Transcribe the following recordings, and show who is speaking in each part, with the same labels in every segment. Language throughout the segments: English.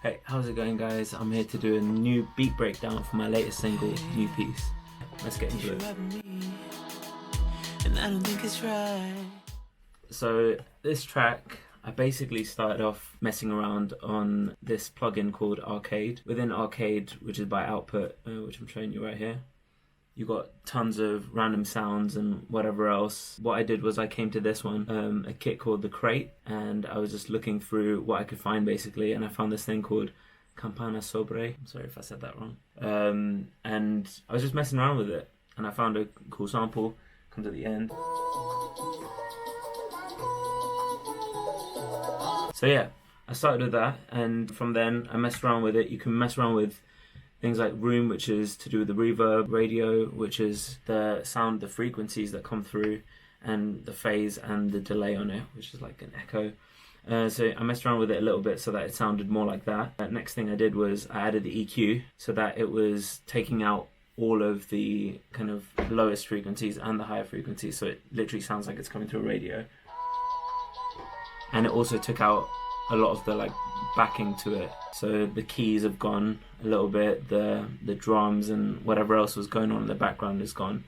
Speaker 1: Hey, how's it going, guys? I'm here to do a new beat breakdown for my latest single, New Piece. Let's get into it. And I don't think it's right. So this track, I basically started off messing around on this plugin called Arcade. Within Arcade, which is by Output, which I'm showing you right here, you got tons of random sounds and whatever else. What I did was I came to this one, a kit called The Crate, and I was just looking through what I could find basically, and I found this thing called Campana Sobre. I'm sorry if I said that wrong. And I was just messing around with it, and I found a cool sample. Comes at the end. So yeah, I started with that, and from then I messed around with it. You can mess around with things like room, which is to do with the reverb, radio, which is the sound, the frequencies that come through, and the phase and the delay on it, which is like an echo. So I messed around with it a little bit so that it sounded more like that. Next thing I did was I added the EQ so that it was taking out all of the kind of lowest frequencies and the higher frequencies, so it literally sounds like it's coming through a radio. And it also took out a lot of the like backing to it, so the keys have gone a little bit, the drums and whatever else was going on in the background is gone.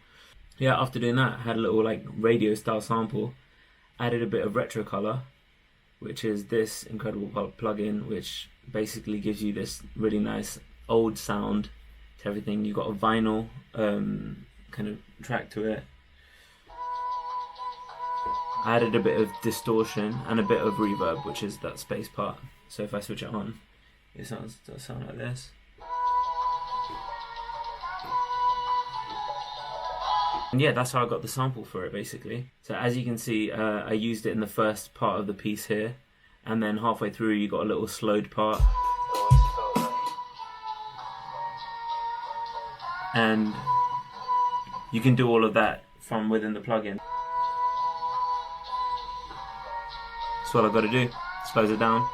Speaker 1: Yeah, after doing that, I had a little like radio style sample, added a bit of retro color, which is this incredible plugin which basically gives you this really nice old sound to everything. You got a vinyl kind of track to it. I added a bit of distortion and a bit of reverb, which is that space part. So if I switch it on, it does sound like this. And yeah, that's how I got the sample for it basically. So as you can see, I used it in the first part of the piece here, and then halfway through you got a little slowed part. And you can do all of that from within the plugin. That's all I've got to do. Slows it down.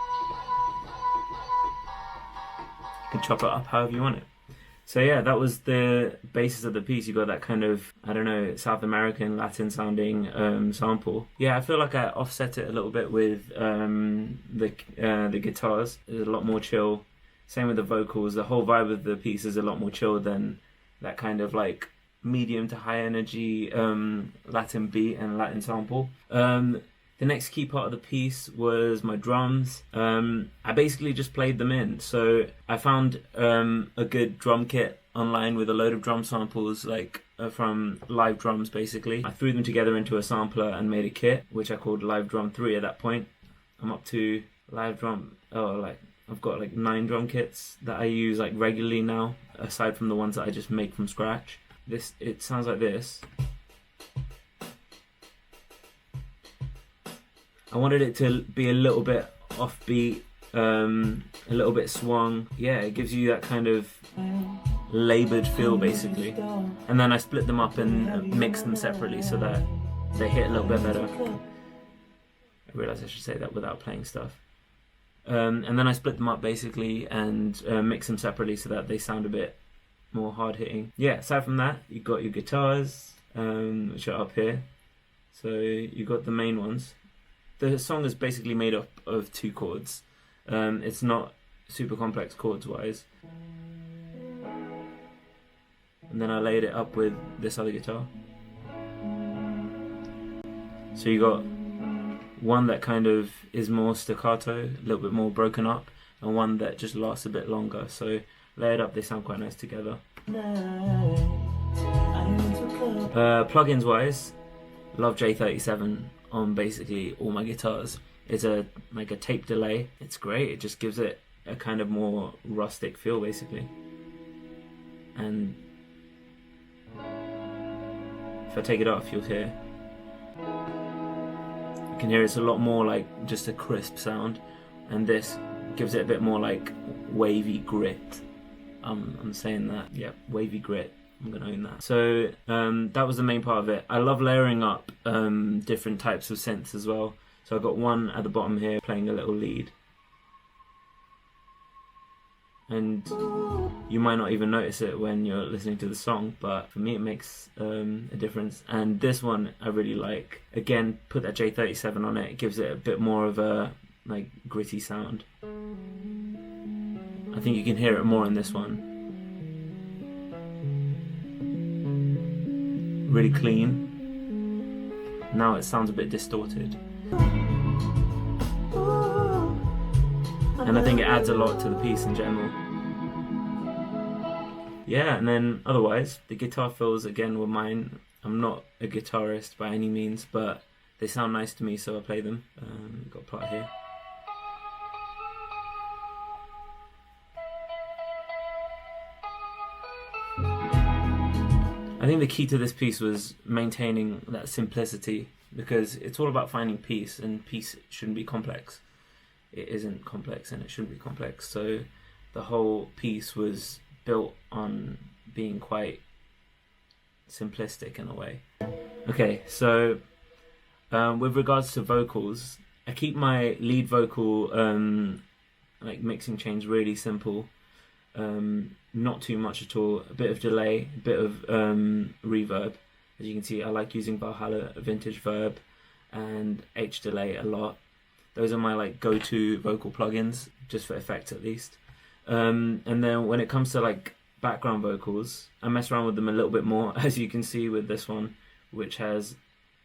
Speaker 1: You can chop it up however you want it. So yeah, that was the basis of the piece. You got that kind of, I don't know, South American, Latin sounding sample. Yeah, I feel like I offset it a little bit with the guitars. It's a lot more chill. Same with the vocals. The whole vibe of the piece is a lot more chill than that kind of like medium to high energy Latin beat and Latin sample. The next key part of the piece was my drums. I basically just played them in. So I found a good drum kit online with a load of drum samples, like from Live Drums basically. I threw them together into a sampler and made a kit, which I called Live Drum 3 at that point. I'm up to Live Drum, I've got like 9 drum kits that I use like regularly now, aside from the ones that I just make from scratch. It sounds like this. I wanted it to be a little bit offbeat, a little bit swung. Yeah, it gives you that kind of laboured feel basically. And then I split them up and mixed them separately so that they hit a little bit better. I realised I should say that without playing stuff. And then I split them up basically and mix them separately so that they sound a bit more hard hitting. Yeah, aside from that, you got your guitars, which are up here. So you got the main ones. The song is basically made up of 2 chords. It's not super complex chords wise. And then I laid it up with this other guitar. So you got one that kind of is more staccato, a little bit more broken up, and one that just lasts a bit longer. So layered up, they sound quite nice together. Plugins wise, love J37 on basically all my guitars. It's like a tape delay. It's great. It just gives it a kind of more rustic feel basically. And if I take it off, you'll hear. You can hear it's a lot more like just a crisp sound, and this gives it a bit more like wavy grit. I'm saying that. Yeah, wavy grit. I'm gonna own that. So that was the main part of it. I love layering up different types of synths as well. So I've got one at the bottom here playing a little lead. And you might not even notice it when you're listening to the song, but for me it makes a difference. And this one I really like. Again, put that J37 on it. It gives it a bit more of a like gritty sound. I think you can hear it more in this one. Really clean. Now it sounds a bit distorted. And I think it adds a lot to the piece in general. Yeah, and then otherwise, the guitar fills again were mine. I'm not a guitarist by any means, but they sound nice to me, so I play them. Got a part here. I think the key to this piece was maintaining that simplicity, because it's all about finding peace, and peace shouldn't be complex. It isn't complex, and it shouldn't be complex. So the whole piece was built on being quite simplistic in a way. Okay, so with regards to vocals, I keep my lead vocal like mixing change really simple. Not too much at all. A bit of delay, a bit of reverb. As you can see, I like using Valhalla Vintage Verb and H delay a lot. Those are my like go-to vocal plugins, just for effect at least. And then when it comes to like background vocals, I mess around with them a little bit more, as you can see with this one, which has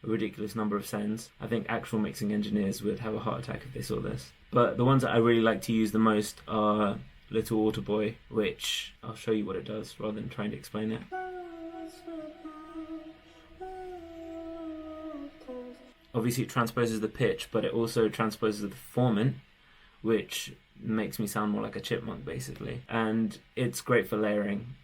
Speaker 1: a ridiculous number of sends. I think actual mixing engineers would have a heart attack if they saw this. But the ones that I really like to use the most are Little Water Boy, which I'll show you what it does rather than trying to explain it. Obviously it transposes the pitch, but it also transposes the formant, which makes me sound more like a chipmunk basically. And it's great for layering.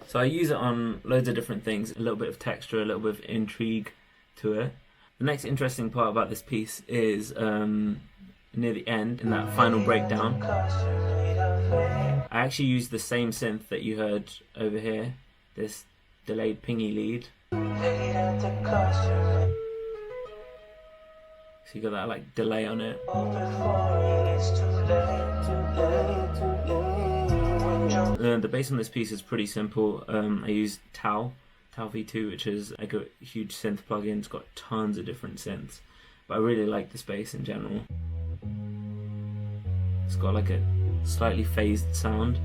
Speaker 1: So I use it on loads of different things, a little bit of texture, a little bit of intrigue to it. The next interesting part about this piece is near the end, in that final breakdown. I actually used the same synth that you heard over here, this delayed pingy lead. So you got that like delay on it. The bass on this piece is pretty simple. I used Tau V2, which is like a huge synth plugin. It's got tons of different synths, but I really like this bass in general. It's got like a slightly phased sound,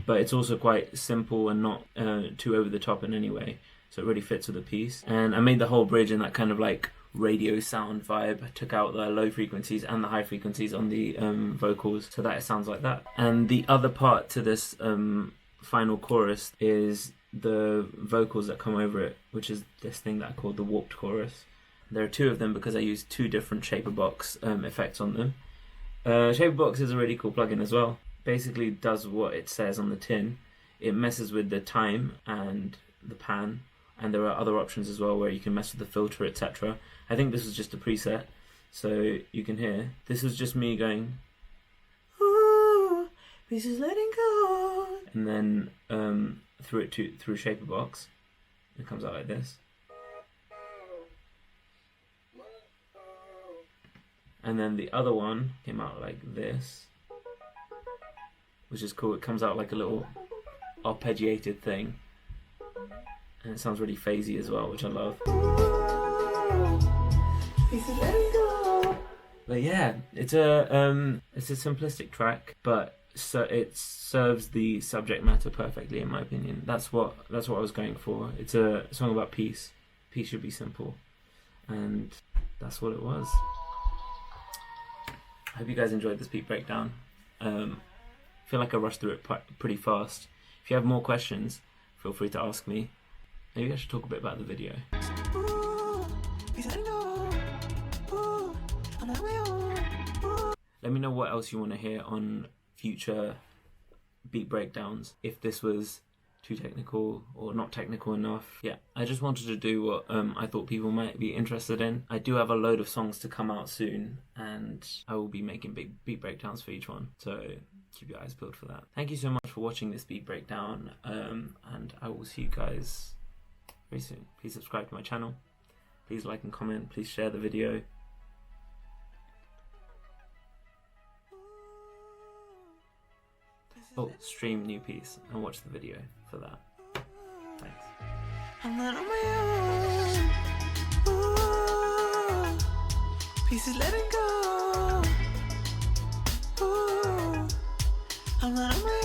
Speaker 1: but it's also quite simple and not too over the top in any way, so it really fits with the piece. And I made the whole bridge in that kind of like radio sound vibe. I took out the low frequencies and the high frequencies on the vocals so that it sounds like that. And the other part to this final chorus is the vocals that come over it, which is this thing that I call the warped chorus. There are two of them because I used two different Shaperbox effects on them. Shaperbox is a really cool plugin as well. Basically does what it says on the tin. It messes with the time and the pan, and there are other options as well where you can mess with the filter, etc. I think this was just a preset, so you can hear. This was just me going, ooh, this is letting go, and then through Shaperbox, it comes out like this. And then the other one came out like this, which is cool. It comes out like a little arpeggiated thing, and it sounds really phasey as well, which I love. But yeah, it's a simplistic track, but so it serves the subject matter perfectly, in my opinion. That's what I was going for. It's a song about peace. Peace should be simple, and that's what it was. I hope you guys enjoyed this beat breakdown. I feel like I rushed through it pretty fast. If you have more questions, feel free to ask me. Maybe I should talk a bit about the video. Let me know what else you want to hear on future beat breakdowns. If this was too technical or not technical enough. Yeah, I just wanted to do what I thought people might be interested in. I do have a load of songs to come out soon, and I will be making big beat breakdowns for each one, so keep your eyes peeled for that. Thank you so much for watching this beat breakdown, and I will see you guys very soon. Please subscribe to my channel, please like and comment, please share the video. Oh, stream new piece and watch the video for that. Thanks.
Speaker 2: I'm not on my own. Ooh, pieces letting go. Ooh, I'm not on my own.